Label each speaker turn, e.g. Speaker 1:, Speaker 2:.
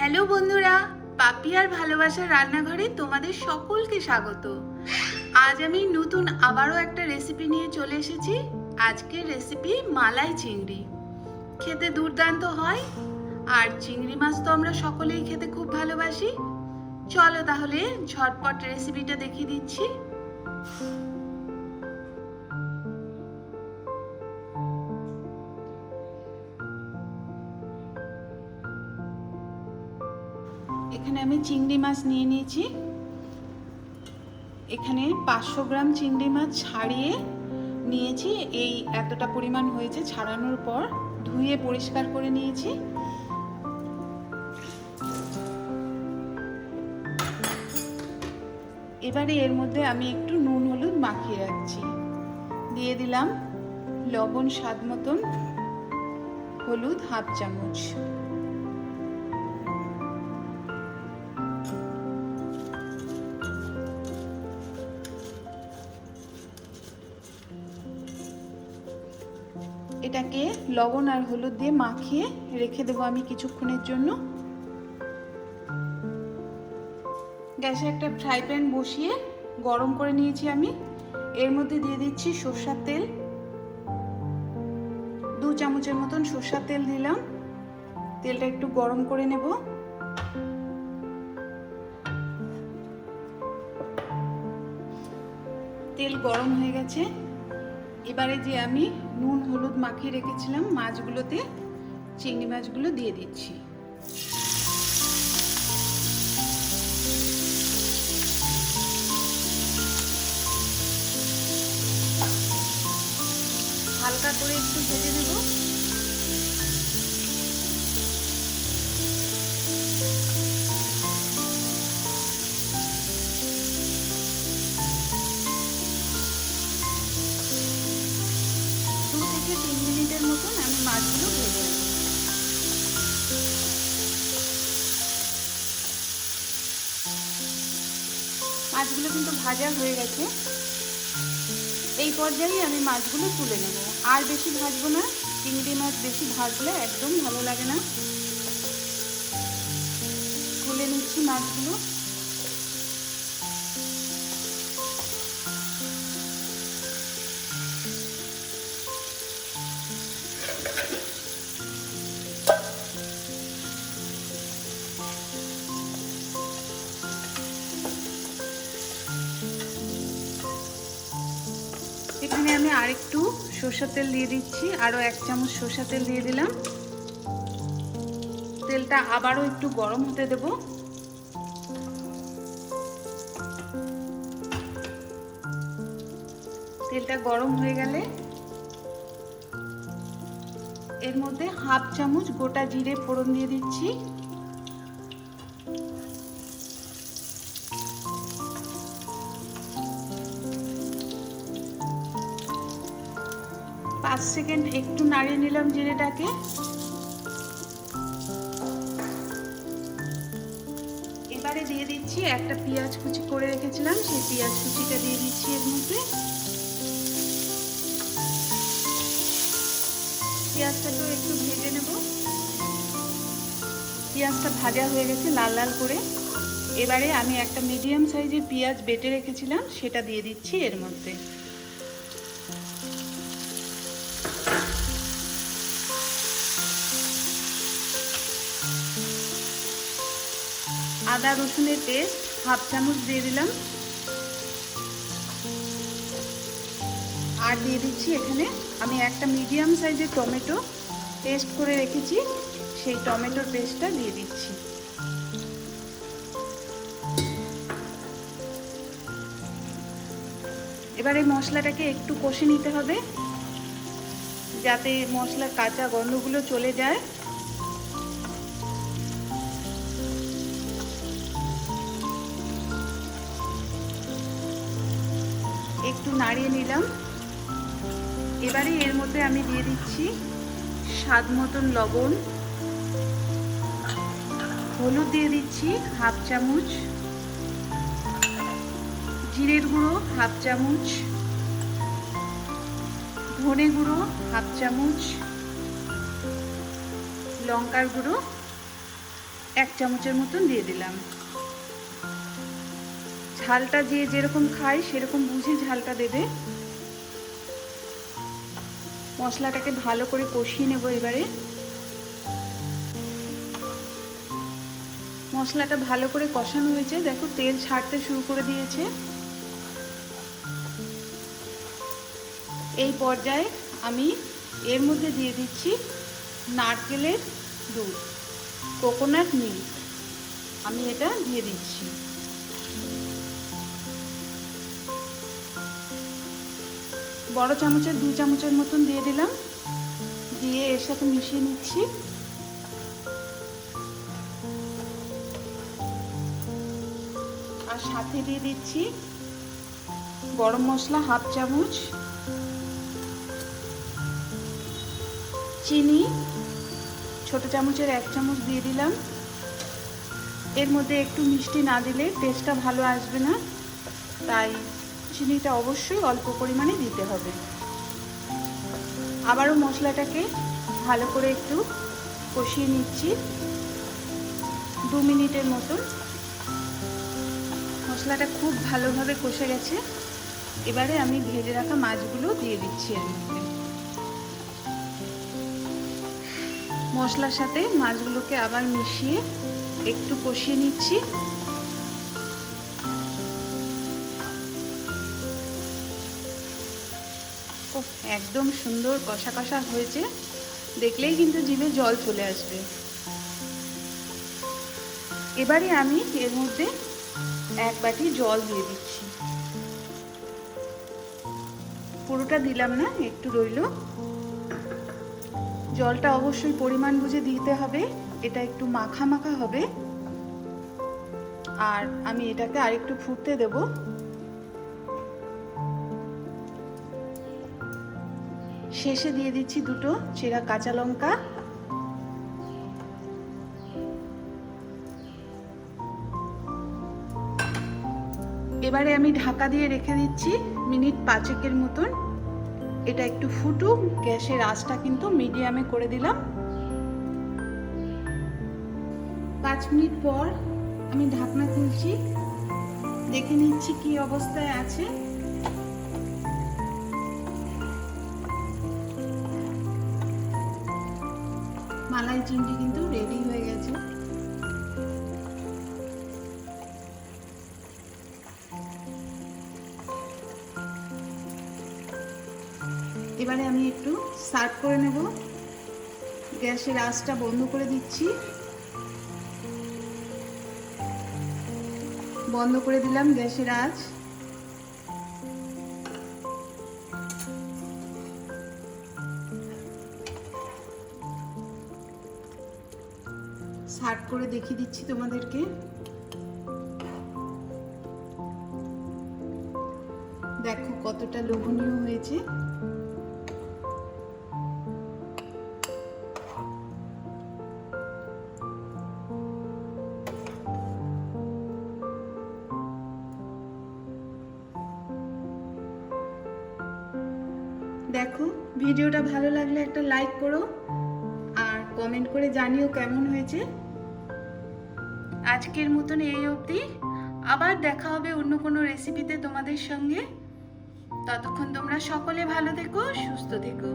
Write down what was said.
Speaker 1: Hello বন্ধুরা, পাপি আর ভালোবাসার রান্নাঘরে তোমাদের সকলকে স্বাগত। আজ আমি নতুন আবারও একটা রেসিপি নিয়ে চলে এসেছি। আজকের রেসিপি মালাই চিংড়ি। খেতে দুর্দান্ত হয়, আর চিংড়ি মাছ তো আমরা সকলেই খেতে খুব ভালোবাসি। চলো তাহলে ঝটপট রেসিপিটা দেখিয়ে দিচ্ছি। এখানে আমি চিংড়ি মাছ নিয়ে নিয়েছি। এখানে 500 গ্রাম চিংড়ি মাছ ছাড়িয়ে নিয়েছি। এই এতটা পরিমাণ হয়েছে। ছাড়ানোর পর ধুয়ে পরিষ্কার করে নিয়েছি। এবারে এর মধ্যে আমি একটু নুন হলুদ মাখিয়ে রাখছি। দিয়ে দিলাম লবণ স্বাদ মতন, হলুদ হাফ চামচ, এটাকে লবণ আর হলুদ দিয়ে মাখিয়ে রেখে দেবো আমি কিছুক্ষণের জন্য। গ্যাসে একটা ফ্রাই প্যান বসিয়ে গরম করে নিয়েছি আমি। এর মধ্যে দিয়ে দিচ্ছি সরষের তেল। 2 চামচের মতন সরষের তেল দিলাম। তেলটা একটু গরম করে নেব। তেল গরম হয়ে গেছে। এবারে যে আমি নুন হলুদ মাখিয়ে রেখেছিলাম মাছগুলোতে, চিংড়ি মাছগুলো দিয়ে দিচ্ছি। হালকা করে একটু ভেজে নেব। মিনিটের মতন আমি মাছগুলো ভেজে নেব। মাছগুলো কিন্তু ভাজা হয়ে গেছে। এই পর্যায়ে আমি মাছগুলো তুলে নেব। আর বেশি ভাজবো না। চিংড়ি মাছ বেশি ভাজলে একদম ভালো লাগে না। তুলে নিচ্ছি মাছগুলো। এখানে আমি আরেকটু সরষের তেল দিয়ে দিচ্ছি। আরও 1 চামচ সরষের তেল দিয়ে দিলাম। তেলটা আবারও একটু গরম হতে দেব। তেলটা গরম হয়ে গেলে এর মধ্যে হাফ চামচ গোটা জিরে ফোড়ন দিয়ে দিচ্ছি। পাঁচ সেকেন্ড একটু নাড়িয়ে নিলাম জিরেটাকে। এবারে দিয়ে দিচ্ছি একটা পেঁয়াজ কুচি করে রেখেছিলাম, সেই পেঁয়াজ কুচিটা দিয়ে দিচ্ছি এর মধ্যে। পেঁয়াজটাকেও একটু ভেজে নেব। পেঁয়াজটা ভাজা হয়ে গেছে লাল লাল করে। এবারে আমি একটা মিডিয়াম সাইজের পেঁয়াজ বেটে রেখেছিলাম, সেটা দিয়ে দিচ্ছি এর মধ্যে। আদা রসুনের পেস্ট হাফ চামচ দিয়ে দিলাম। আর দিয়ে দিচ্ছি এখানে আমি একটা মিডিয়াম সাইজের টমেটো পেস্ট করে রেখেছি, সেই টমেটোর পেস্টটা দিয়ে দিচ্ছি। এবারে মশলাটাকে একটু কষে নিতে হবে, যাতে মশলার কাঁচা গন্ধগুলো চলে যায়। একটু নাড়িয়ে নিলাম। এবারে এর মধ্যে আমি দিয়ে দিচ্ছি স্বাদ মতন লবণ, হলুদ দিয়ে দিচ্ছি হাফ চামচ, জিরের গুঁড়ো হাফ চামচ, ধনে গুঁড়ো হাফ চামচ, লঙ্কার গুঁড়ো 1 চামচের মতন দিয়ে দিলাম। ঝালটা যে যেরকম খায় সেরকম বুঝে ঝালটা দেবে। মশলাটাকে ভালো করে কষিয়ে নেব। এবারে মশলাটা ভালো করে কষানো হয়েছে, দেখো তেল ছাড়তে শুরু করে দিয়েছে। এই পর্যায়ে আমি এর মধ্যে দিয়ে দিচ্ছি নারকেলের দুধ, কোকোনাট মিল্ক। আমি এটা দিয়ে দিচ্ছি। বড় চামচের 2 চামচের মতন দিয়ে দিলাম, দিয়ে এর সাথে মিশিয়ে নিচ্ছি। আর সাথে দিয়ে দিচ্ছি গরম মশলা 1/2 চামচ, চিনি ছোট চামচের 1 চামচ দিয়ে দিলাম। এর মধ্যে একটু মিষ্টি না দিলে টেস্টটা ভালো আসবে না, তাই চিনিটা অবশ্যই অল্প পরিমাণে দিতে হবে। আবারও মশলাটাকে ভালো করে একটু কষিয়ে নিচ্ছি 2 মিনিটের মতন। মশলাটা খুব ভালোভাবে কষে গেছে। এবারে আমি ভেজে রাখা মাছগুলো দিয়ে দিচ্ছি এর মধ্যে। মশলার সাথে মাছগুলোকে আবার মিশিয়ে একটু কষিয়ে নিচ্ছি। একদম সুন্দর কষা কষা হয়েছে, দেখলেই কিন্তু জিভে জল চলে আসবে। এবারে আমি এর মধ্যে 1 বাটি জল দিয়ে দিচ্ছি। পুরোটা দিলাম না, একটু রইল। জলটা অবশ্যই পরিমাণ বুঝে দিতে হবে, এটা একটু মাখা মাখা হবে। আর আমি এটাকে আরেকটু ফুটতে দেব। শেষে দিয়ে দিচ্ছি 2টো চেরা কাঁচা লঙ্কা। এবারে আমি ঢাকা দিয়ে রেখে দিচ্ছি মিনিট 5 মতন। এটা একটু ফুটুক, গ্যাসের আঁচটা কিন্তু মিডিয়ামে করে দিলাম। 5 মিনিট পর আমি ঢাকনা খুলছি, দেখে নিচ্ছি কি অবস্থায় আছে। মালাই চিংড়ি কিন্তু রেডি হয়ে গেছে। এবারে আমি একটু সার্ভ করে নেব। গ্যাসের আঁচটা বন্ধ করে দিচ্ছি। বন্ধ করে দিলাম গ্যাসের আঁচ। সার্ভ করে দেখিয়ে দিচ্ছি তোমাদেরকে। দেখো কতটা লোভনীয় হয়েছে। দেখো, ভিডিওটা ভালো লাগলে একটা লাইক করো আর কমেন্ট করে জানিও কেমন হয়েছে। আজকের মতন এই অবধি, আবার দেখা হবে অন্য কোনো রেসিপিতে তোমাদের সঙ্গে। ততক্ষণ তোমরা সকলে ভালো থেকো, সুস্থ থেকো।